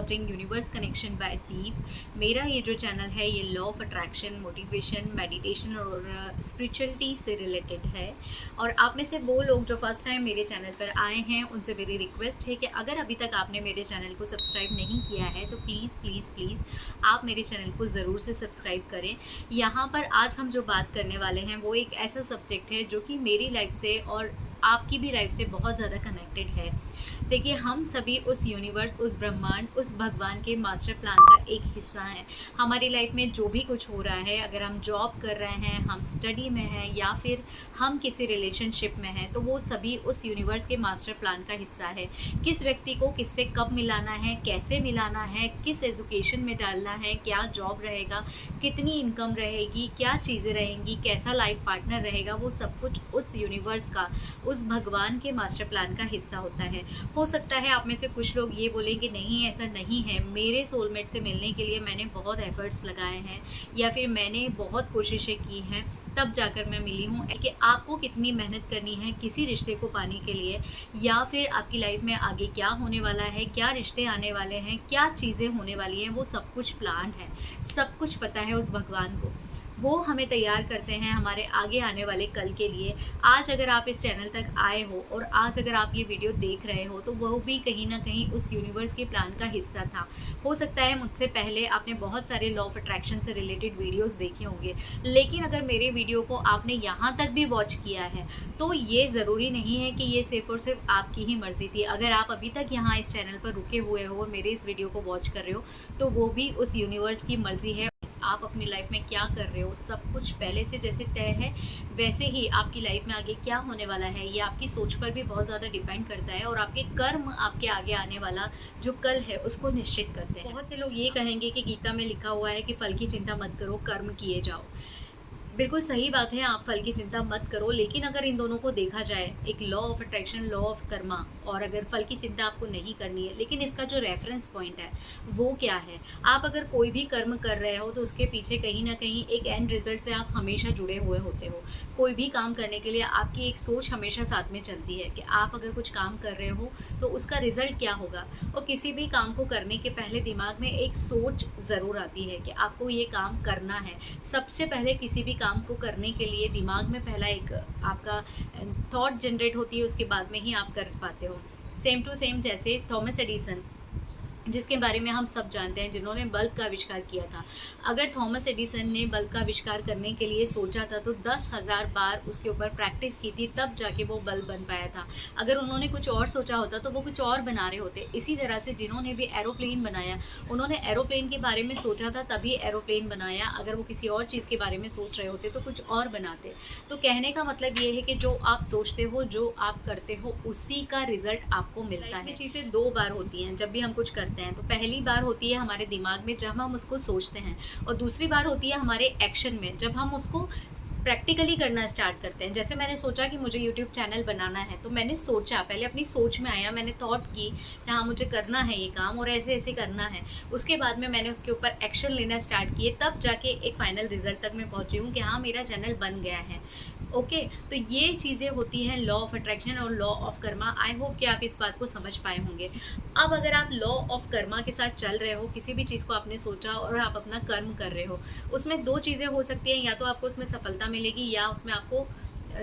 Watching universe connection bye दीप। मेरा ये जो चैनल है ये law of attraction, motivation, meditation और स्पिरिचुअलिटी से रिलेटेड है। और आप में से वो लोग जो फर्स्ट टाइम मेरे चैनल पर आए हैं उनसे मेरी रिक्वेस्ट है कि अगर अभी तक आपने मेरे चैनल को सब्सक्राइब नहीं किया है तो प्लीज़ प्लीज़ प्लीज़ आप मेरे चैनल को ज़रूर से सब्सक्राइब करें। यहाँ पर आज हम जो बात करने वाले हैं वो एक ऐसा सब्जेक्ट है जो कि मेरी लाइफ से और आपकी भी लाइफ से बहुत ज़्यादा कनेक्टेड है। देखिए, हम सभी उस यूनिवर्स, उस ब्रह्मांड, उस भगवान के मास्टर प्लान का एक हिस्सा हैं। हमारी लाइफ में जो भी कुछ हो रहा है, अगर हम जॉब कर रहे हैं, हम स्टडी में हैं या फिर हम किसी रिलेशनशिप में हैं, तो वो सभी उस यूनिवर्स के मास्टर प्लान का हिस्सा है। किस व्यक्ति को किससे कब मिलाना है, कैसे मिलाना है, किस एजुकेशन में डालना है, क्या जॉब रहेगा, कितनी इनकम रहेगी, क्या चीज़ें रहेंगी, कैसा लाइफ पार्टनर रहेगा, वो सब कुछ उस यूनिवर्स का, उस भगवान के मास्टर प्लान का हिस्सा होता है। हो सकता है आप में से कुछ लोग ये बोलें कि नहीं, ऐसा नहीं है, मेरे सोलमेट से मिलने के लिए मैंने बहुत एफर्ट्स लगाए हैं या फिर मैंने बहुत कोशिशें की हैं तब जाकर मैं मिली हूँ। कि आपको कितनी मेहनत करनी है किसी रिश्ते को पाने के लिए, या फिर आपकी लाइफ में आगे क्या होने वाला है, क्या रिश्ते आने वाले हैं, क्या चीज़ें होने वाली हैं, वो सब कुछ प्लान है, सब कुछ पता है उस भगवान को। वो हमें तैयार करते हैं हमारे आगे आने वाले कल के लिए। आज अगर आप इस चैनल तक आए हो और आज अगर आप ये वीडियो देख रहे हो तो वो भी कहीं ना कहीं उस यूनिवर्स के प्लान का हिस्सा था। हो सकता है मुझसे पहले आपने बहुत सारे लॉ ऑफ अट्रैक्शन से रिलेटेड वीडियोस देखे होंगे, लेकिन अगर मेरे वीडियो को आपने यहाँ तक भी वॉच किया है तो ये ज़रूरी नहीं है कि ये सिर्फ और सिर्फ आपकी ही मर्ज़ी थी। अगर आप अभी तक यहाँ इस चैनल पर रुके हुए हो और मेरे इस वीडियो को वॉच कर रहे हो तो वो भी उस यूनिवर्स की मर्ज़ी है। आप अपनी लाइफ में क्या कर रहे हो, सब कुछ पहले से जैसे तय है वैसे ही आपकी लाइफ में आगे क्या होने वाला है ये आपकी सोच पर भी बहुत ज़्यादा डिपेंड करता है और आपके कर्म आपके आगे आने वाला जो कल है उसको निश्चित करते हैं। बहुत से लोग ये कहेंगे कि गीता में लिखा हुआ है कि फल की चिंता मत करो, कर्म किए जाओ। बिल्कुल सही बात है, आप फल की चिंता मत करो, लेकिन अगर इन दोनों को देखा जाए, एक law of attraction, law of Karma, और अगर फल की चिंता आपको नहीं करनी है, लेकिन इसका जो रेफरेंस पॉइंट है वो क्या है। आप अगर कोई भी कर्म कर रहे हो तो उसके पीछे कहीं ना कहीं एक एंड रिजल्ट से आप हमेशा जुड़े हुए होते हो। कोई भी काम करने के लिए आपकी एक सोच हमेशा साथ में चलती है कि आप अगर कुछ काम कर रहे हो तो उसका रिजल्ट क्या होगा। और किसी भी काम को करने के पहले दिमाग में एक सोच ज़रूर आती है कि आपको ये काम करना है। सबसे पहले किसी भी काम को करने के लिए दिमाग में पहला एक आपका थॉट जनरेट होती है, उसके बाद में ही आप कर पाते हो। सेम टू सेम जैसे थॉमस एडिसन, जिसके बारे में हम सब जानते हैं, जिन्होंने बल्ब का आविष्कार किया था। अगर थॉमस एडिसन ने बल्ब का आविष्कार करने के लिए सोचा था तो 10,000 बार उसके ऊपर प्रैक्टिस की थी, तब जाके वो बल्ब बन पाया था। अगर उन्होंने कुछ और सोचा होता तो वो कुछ और बना रहे होते। इसी तरह से जिन्होंने भी एरोप्लेन बनाया, उन्होंने एरोप्लेन के बारे में सोचा था तभी एरोप्लेन बनाया। अगर वो किसी और चीज़ के बारे में सोच रहे होते तो कुछ और बनाते। तो कहने का मतलब ये है कि जो आप सोचते हो, जो आप करते हो, उसी का रिजल्ट आपको मिलता है। चीज़ें दो बार होती हैं जब भी हम कुछ करते हैं। तो पहली बार होती है हमारे दिमाग में जब हम उसको सोचते हैं, और दूसरी बार होती है हमारे एक्शन में जब हम उसको प्रैक्टिकली करना स्टार्ट करते हैं। जैसे मैंने सोचा कि मुझे यूट्यूब चैनल बनाना है, तो मैंने सोचा, पहले अपनी सोच में आया, मैंने थॉट की हाँ मुझे करना है ये काम और ऐसे ऐसे करना है। उसके बाद में मैंने उसके ऊपर एक्शन लेना स्टार्ट किए, तब जाके एक फाइनल रिजल्ट तक मैं पहुंची हूँ कि हाँ मेरा चैनल बन गया है। ओके, तो ये चीज़ें होती हैं लॉ ऑफ अट्रैक्शन और law of Karma. I hope कि आप इस बात को समझ पाए होंगे। अब अगर आप लॉ ऑफ कर्मा के साथ चल रहे हो, किसी भी चीज़ को आपने सोचा और आप अपना कर्म कर रहे हो, उसमें दो चीज़ें हो सकती हैं, या तो आपको उसमें सफलता मिलेगी या उसमें आपको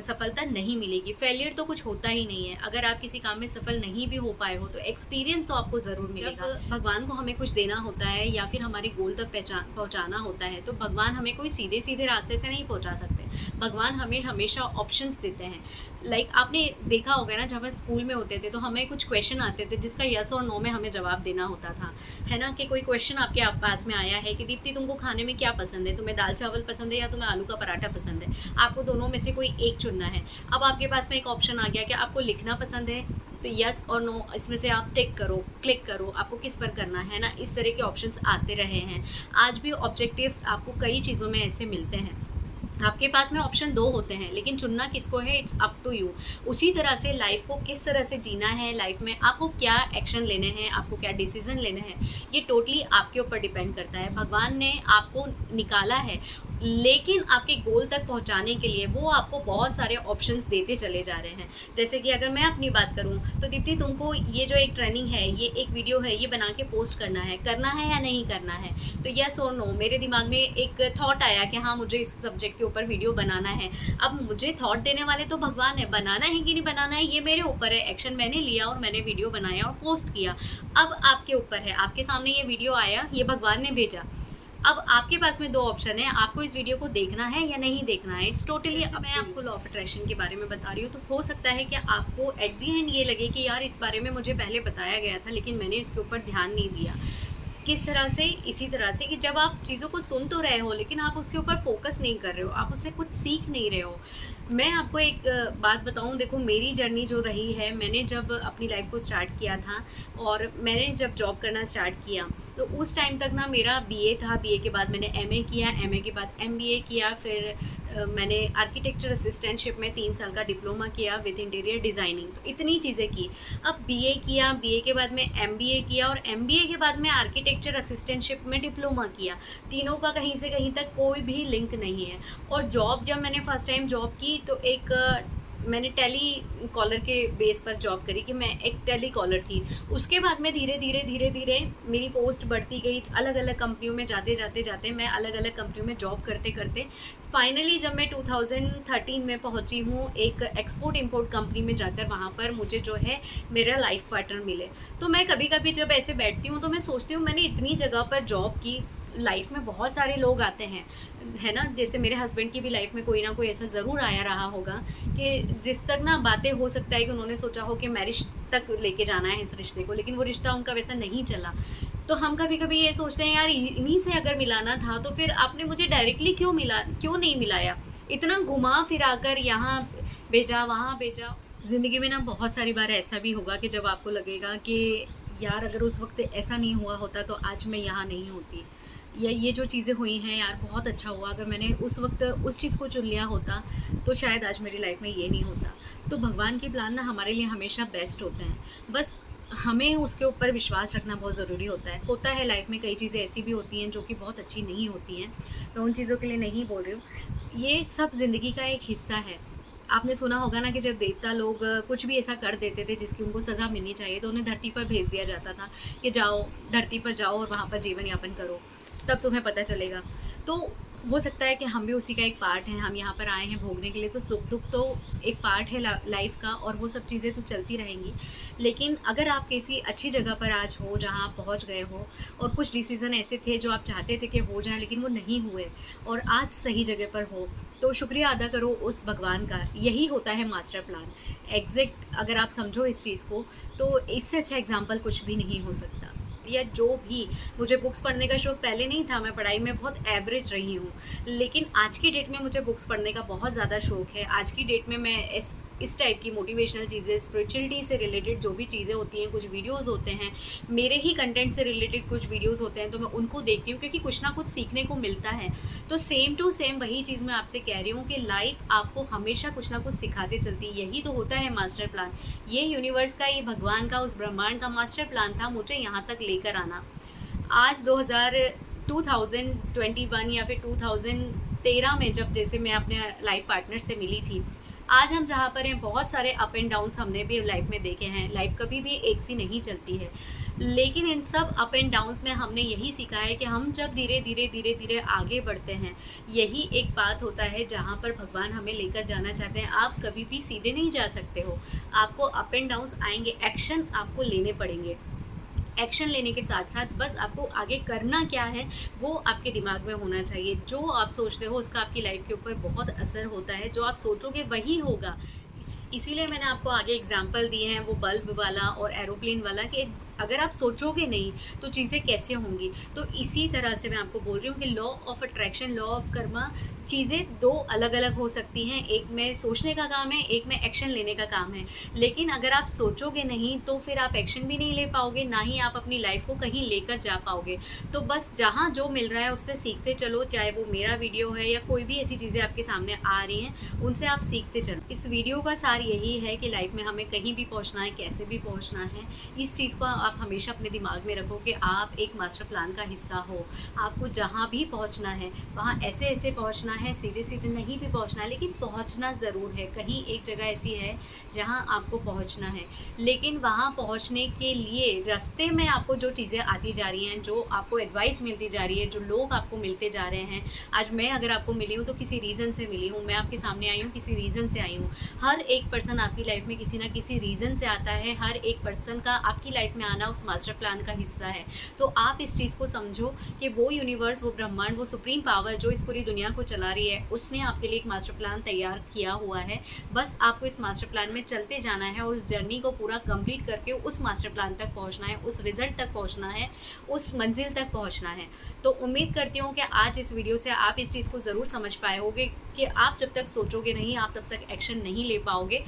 सफलता नहीं मिलेगी। फेलियर तो कुछ होता ही नहीं है। अगर आप किसी काम में सफल नहीं भी हो पाए हो तो एक्सपीरियंस तो आपको ज़रूर मिलेगा। जब भगवान को हमें कुछ देना होता है या फिर हमारे गोल तक पहुंचाना होता है तो भगवान हमें कोई सीधे सीधे रास्ते से नहीं पहुंचा सकते। भगवान हमें हमेशा ऑप्शंस देते हैं। लाइक आपने देखा होगा ना, जब हम स्कूल में होते थे तो हमें कुछ क्वेश्चन आते थे जिसका यस और नो में हमें जवाब देना होता था, है ना। कि कोई क्वेश्चन आपके पास में आया है कि दीप्ति तुमको खाने में क्या पसंद है, तुम्हें दाल चावल पसंद है या तुम्हें आलू का पराठा पसंद है, आपको दोनों में से कोई एक चुनना है। अब आपके पास में एक ऑप्शन आ गया कि आपको लिखना पसंद है, तो यस और नो इसमें से आप टिक करो, क्लिक करो, आपको किस पर करना है ना। इस तरह के ऑप्शंस आते रहे हैं। आज भी ऑब्जेक्टिव्स आपको कई चीज़ों में ऐसे मिलते हैं। आपके पास में ऑप्शन दो होते हैं, लेकिन चुनना किसको है, इट्स अप टू यू। उसी तरह से लाइफ को किस तरह से जीना है, लाइफ में आपको क्या एक्शन लेने हैं, आपको क्या डिसीजन लेने हैं, ये टोटली आपके ऊपर डिपेंड करता है। भगवान ने आपको निकाला है लेकिन आपके गोल तक पहुंचाने के लिए वो आपको बहुत सारे ऑप्शंस देते चले जा रहे हैं। जैसे कि अगर मैं अपनी बात करूं तो दीप्ति, तुमको ये जो एक ट्रेनिंग है, ये एक वीडियो है, ये बना के पोस्ट करना है या नहीं करना है? तो यस और नो, मेरे दिमाग में एक थॉट आया कि हाँ, मुझे इस सब्जेक्ट के ऊपर वीडियो बनाना है। अब मुझे थॉट देने वाले तो भगवान है, बनाना है कि नहीं बनाना है ये मेरे ऊपर है। एक्शन मैंने लिया और मैंने वीडियो बनाया और पोस्ट किया। अब आपके ऊपर है, आपके सामने ये वीडियो आया, ये भगवान ने भेजा। अब आपके पास में दो ऑप्शन है, आपको इस वीडियो को देखना है या नहीं देखना है। It's totally. अब मैं आपको लॉ ऑफ अट्रैक्शन के बारे में बता रही हूँ, तो हो सकता है कि आपको एट दी एंड ये लगे कि यार, इस बारे में मुझे पहले बताया गया था लेकिन मैंने इसके ऊपर ध्यान नहीं दिया। किस तरह से? इसी तरह से कि जब आप चीज़ों को सुन तो रहे हो लेकिन आप उसके ऊपर फोकस नहीं कर रहे हो, आप उससे कुछ सीख नहीं रहे हो। मैं आपको एक बात बताऊं, देखो मेरी जर्नी जो रही है, मैंने जब अपनी लाइफ को स्टार्ट किया था और मैंने जब जॉब करना स्टार्ट किया तो उस टाइम तक ना मेरा बीए था। बीए के बाद मैंने एमए किया, एमए के बाद एमबीए किया, फिर मैंने आर्किटेक्चर असिस्टेंटशिप में 3 साल का डिप्लोमा किया विद इंटीरियर डिज़ाइनिंग। तो इतनी चीज़ें की। अब बीए किया, बीए के बाद में एमबीए किया और एमबीए के बाद में आर्किटेक्चर असिस्टेंटशिप में डिप्लोमा किया। तीनों का कहीं से कहीं तक कोई भी लिंक नहीं है। और जॉब, जब मैंने फर्स्ट टाइम जॉब की तो एक मैंने टेली कॉलर के बेस पर जॉब करी कि मैं एक टेली कॉलर थी। उसके बाद में धीरे धीरे मेरी पोस्ट बढ़ती गई। अलग अलग कंपनियों में जाते मैं अलग अलग कंपनियों में जॉब करते करते फाइनली जब मैं 2013 में पहुंची हूँ एक एक्सपोर्ट इंपोर्ट कंपनी में जाकर, वहाँ पर मुझे जो है मेरा लाइफ पार्टनर मिले। तो मैं कभी कभी जब ऐसे बैठती हूँ तो मैं सोचती हूँ, मैंने इतनी जगह पर जॉब की, लाइफ में बहुत सारे लोग आते हैं, है ना। जैसे मेरे हस्बैंड की भी लाइफ में कोई ना कोई ऐसा ज़रूर आया रहा होगा कि जिस तक ना बातें हो सकता है कि उन्होंने सोचा हो कि मैरिज तक लेके जाना है इस रिश्ते को, लेकिन वो रिश्ता उनका वैसा नहीं चला। तो हम कभी कभी ये सोचते हैं, यार इन्हीं से अगर मिलाना था तो फिर आपने मुझे डायरेक्टली क्यों नहीं मिलाया? इतना घुमा फिरा कर यहाँ भेजा, वहाँ भेजा। ज़िंदगी में ना बहुत सारी बार ऐसा भी होगा कि जब आपको लगेगा कि यार, अगर उस वक्त ऐसा नहीं हुआ होता तो आज मैं यहाँ नहीं होती, या ये जो चीज़ें हुई हैं यार, बहुत अच्छा हुआ अगर मैंने उस वक्त उस चीज़ को चुन लिया होता तो शायद आज मेरी लाइफ में ये नहीं होता। तो भगवान के प्लान ना हमारे लिए हमेशा बेस्ट होते हैं, बस हमें उसके ऊपर विश्वास रखना बहुत ज़रूरी होता है। लाइफ में कई चीज़ें ऐसी भी होती हैं जो कि बहुत अच्छी नहीं होती हैं, तो उन चीज़ों के लिए नहीं बोल रही हूँ। ये सब ज़िंदगी का एक हिस्सा है। आपने सुना होगा ना कि जब देवता लोग कुछ भी ऐसा कर देते थे जिसकी उनको सज़ा मिलनी चाहिए, तो उन्हें धरती पर भेज दिया जाता था कि जाओ, धरती पर जाओ और वहाँ पर जीवन यापन करो, तब तुम्हें पता चलेगा। तो हो सकता है कि हम भी उसी का एक पार्ट हैं, हम यहाँ पर आए हैं भोगने के लिए, तो सुख दुख तो एक पार्ट है लाइफ का, और वो सब चीज़ें तो चलती रहेंगी। लेकिन अगर आप किसी अच्छी जगह पर आज हो जहाँ आप पहुँच गए हो, और कुछ डिसीज़न ऐसे थे जो आप चाहते थे कि हो जाए लेकिन वो नहीं हुए, और आज सही जगह पर हो, तो शुक्रिया अदा करो उस भगवान का। यही होता है मास्टर प्लान। एग्जैक्ट अगर आप समझो इस चीज़ को, तो इससे अच्छा एग्जाम्पल कुछ भी नहीं हो सकता। या जो भी, मुझे बुक्स पढ़ने का शौक पहले नहीं था, मैं पढ़ाई में बहुत एवरेज रही हूँ, लेकिन आज की डेट में मुझे बुक्स पढ़ने का बहुत ज़्यादा शौक है। आज की डेट में मैं इस टाइप की मोटिवेशनल चीज़ें, स्पिरिचुअलिटी से रिलेटेड जो भी चीज़ें होती हैं, कुछ वीडियोस होते हैं, मेरे ही कंटेंट से रिलेटेड कुछ वीडियोस होते हैं, तो मैं उनको देखती हूँ क्योंकि कुछ ना कुछ सीखने को मिलता है। तो सेम टू सेम वही चीज़ मैं आपसे कह रही हूँ कि लाइफ आपको हमेशा कुछ ना कुछ सिखाते चलती है। यही तो होता है मास्टर प्लान। ये यूनिवर्स का, ये भगवान का, उस ब्रह्मांड का मास्टर प्लान था मुझे यहाँ तक लेकर आना। आज 2021 या फिर 2013 में जब जैसे मैं अपने लाइफ पार्टनर से मिली थी, आज हम जहाँ पर हैं, बहुत सारे अप एंड डाउन्स हमने भी लाइफ में देखे हैं। लाइफ कभी भी एक सी नहीं चलती है, लेकिन इन सब अप एंड डाउन्स में हमने यही सीखा है कि हम जब धीरे धीरे आगे बढ़ते हैं, यही एक बात होता है जहाँ पर भगवान हमें लेकर जाना चाहते हैं। आप कभी भी सीधे नहीं जा सकते हो, आपको अप एंड डाउन्स आएंगे, एक्शन आपको लेने पड़ेंगे। एक्शन लेने के साथ साथ बस आपको आगे करना क्या है वो आपके दिमाग में होना चाहिए। जो आप सोचते हो उसका आपकी लाइफ के ऊपर बहुत असर होता है, जो आप सोचोगे वही होगा। इसीलिए मैंने आपको आगे एग्जाम्पल दिए हैं, वो बल्ब वाला और एरोप्लेन वाला, कि अगर आप सोचोगे नहीं तो चीज़ें कैसे होंगी। तो इसी तरह से मैं आपको बोल रही हूँ कि law of attraction, law of Karma, चीज़ें दो अलग अलग हो सकती हैं। एक में सोचने का काम है, एक में एक्शन लेने का काम है। लेकिन अगर आप सोचोगे नहीं तो फिर आप एक्शन भी नहीं ले पाओगे, ना ही आप अपनी लाइफ को कहीं लेकर जा पाओगे। तो बस जहाँ जो मिल रहा है उससे सीखते चलो, चाहे वो मेरा वीडियो है या कोई भी ऐसी चीज़ें आपके सामने आ रही हैं, उनसे आप सीखते चलो। इस वीडियो का सार यही है कि लाइफ में हमें कहीं भी पहुँचना है, कैसे भी पहुँचना है, इस चीज़ को आप हमेशा अपने दिमाग में रखो कि आप एक मास्टर प्लान का हिस्सा हो। आपको जहाँ भी पहुँचना है वहाँ ऐसे ऐसे पहुँचना है, सीधे सीधे नहीं भी पहुँचना है, लेकिन पहुँचना ज़रूर है। कहीं एक जगह ऐसी है जहाँ आपको पहुँचना है, लेकिन वहाँ पहुँचने के लिए रास्ते में आपको जो चीज़ें आती जा रही हैं, जो आपको एडवाइस मिलती जा रही है, जो लोग आपको मिलते जा रहे हैं। आज मैं अगर आपको मिली हूँ तो किसी रीज़न से मिली हूँ, मैं आपके सामने आई हूँ किसी रीज़न से आई हूँ। हर एक पर्सन आपकी लाइफ में किसी ना किसी रीज़न से आता है। हर एक पर्सन का आपकी लाइफ में आना उस मास्टर प्लान का हिस्सा है। तो आप इस चीज़ को समझो कि वो यूनिवर्स, वो ब्रह्मांड, वो सुप्रीम पावर जो इस पूरी दुनिया को चला रही है, उसने आपके लिए एक मास्टर प्लान तैयार किया हुआ है। बस आपको इस मास्टर प्लान में चलते जाना है और उस जर्नी को पूरा कंप्लीट करके उस मास्टर प्लान तक पहुंचना है, उस रिजल्ट तक पहुंचना है, उस मंजिल तक पहुंचना है। तो उम्मीद करती हूँ कि आज इस वीडियो से आप इस चीज़ को ज़रूर समझ पाए होंगे कि आप जब तक सोचोगे नहीं, आप तब तक एक्शन नहीं ले पाओगे।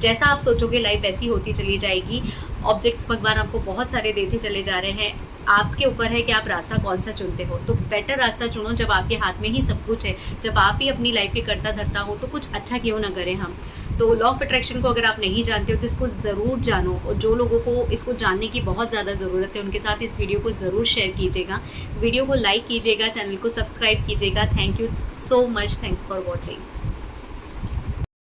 जैसा आप सोचोगे लाइफ ऐसी होती चली जाएगी। ऑब्जेक्ट्स भगवान आपको बहुत सारे देते चले जा रहे हैं। आपके ऊपर है कि आप रास्ता कौन सा चुनते हो। तो बेटर रास्ता चुनो जब आपके हाथ में ही सब कुछ है, जब आप ही अपनी लाइफ के करता धरता हो, तो कुछ अच्छा क्यों ना करें हम। तो लॉ ऑफ अट्रैक्शन को अगर आप नहीं जानते हो तो इसको ज़रूर जानो, और जो लोगों को इसको जानने की बहुत ज़्यादा ज़रूरत है उनके साथ इस वीडियो को ज़रूर शेयर कीजिएगा। वीडियो को लाइक कीजिएगा, चैनल को सब्सक्राइब कीजिएगा। Thank you so much, thanks for watching.